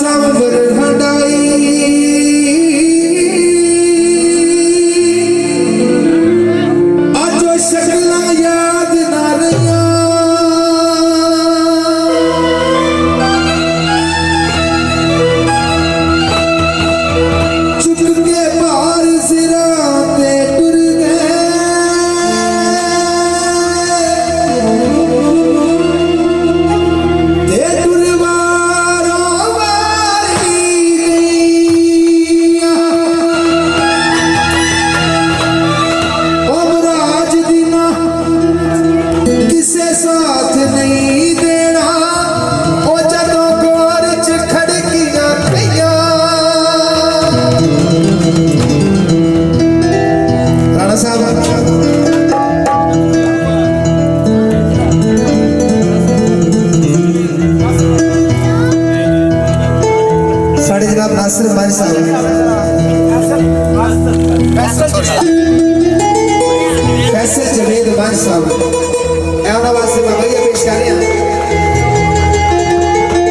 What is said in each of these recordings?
सांबर हटाई अजो शक्ल याद ना रहिया चुक के बाहर सिरा पे टुर गए ते टुरवारों वारी गईया अमराज दिना किसे साथ नहीं देना ओ जदों गोर च खड़कियां पईयां राणा साहब साढ़े जनाब नासिर भाई साहब कैसे जवेद भाई साहब एवं वास्ते बाबा ये पेश कर रहे हैं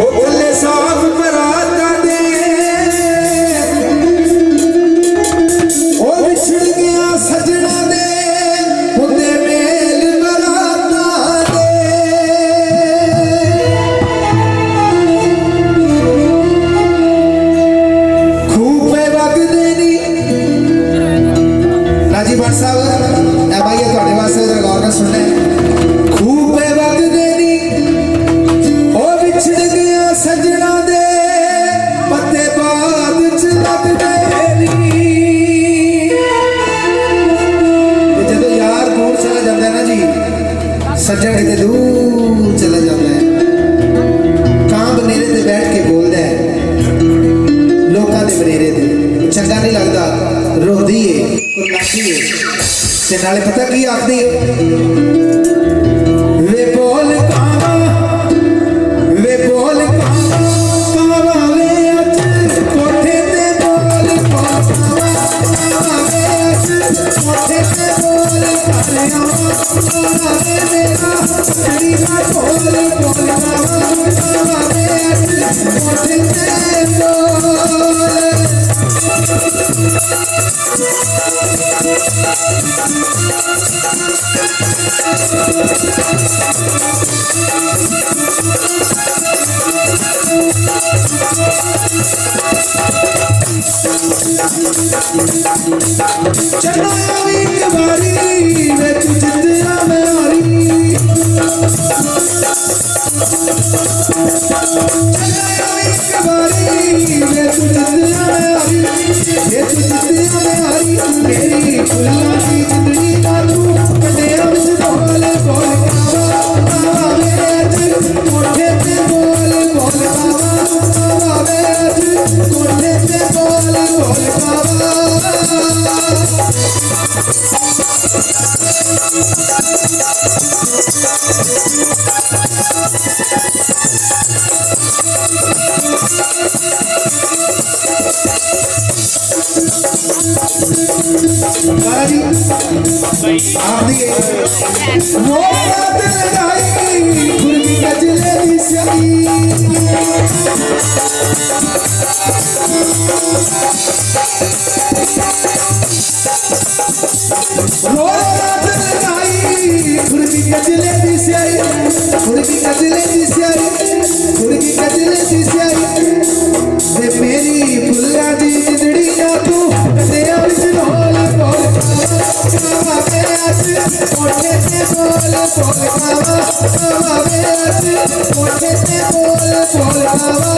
ओ खुले साफ बराता दे ओ विछड़ गया सजना दे खुदे मेल बराता दे खूबे वगदे नी राजी भट्ट साहब ए भाई ये थोड़े वास्ते जरा गौर नाल सुनना खूबे वगदे नी ओ विछड़ गया सजना दे पत्ते बाद च लगदे नी जदों यार दूर चला जाता है ना जी सज्जन किते दूर चला जाता है कां बनेरे ते बैठ के बोलदा है लोकां दे बनेरे ते चंगा नहीं लगदा रोंदी है कुर्लांदी है ते नाले पता की आखदी है वे बोल कावा वे बोल कावा वे अज कोठे ते बोल कावा वे अज कोठे ते बोल करिया वे मेरा छड़ी ना बोल कावा वे अज कोठे ते बोल चलो एक बारी वे तू जितना मैं आरी चलो एक बारी वे तू जितना मैं आरी वे तू जितना मैं आरी मेरी फुल्ला की जिंदगी का तू कटे अब बोल बोल कावा वे अज कोठे ते बोल बोल कावा वे अज कोठे ते बोल बोल कावा बाजी आप दिए वो रात लगाई खुरमी गजले दी सही वो रात लगाई खुरमी गजले दी सही खुरमी गजले दी सही खुरमी गजले दी सही वे मेरी फुल्ला दी जिंदड़ी ना तू कदे अज बोल बोल कावा वे अज कोठे ते बोल बोल कावा वे अज कोठे ते बोल बोल कावा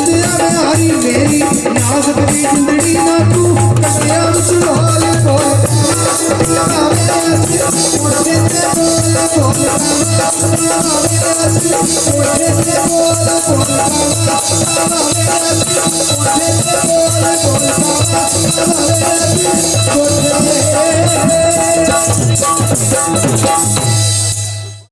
मेरी नाज़ बड़ी जिंदड़ी ना तू कटिया मुझ बोल बोल बोल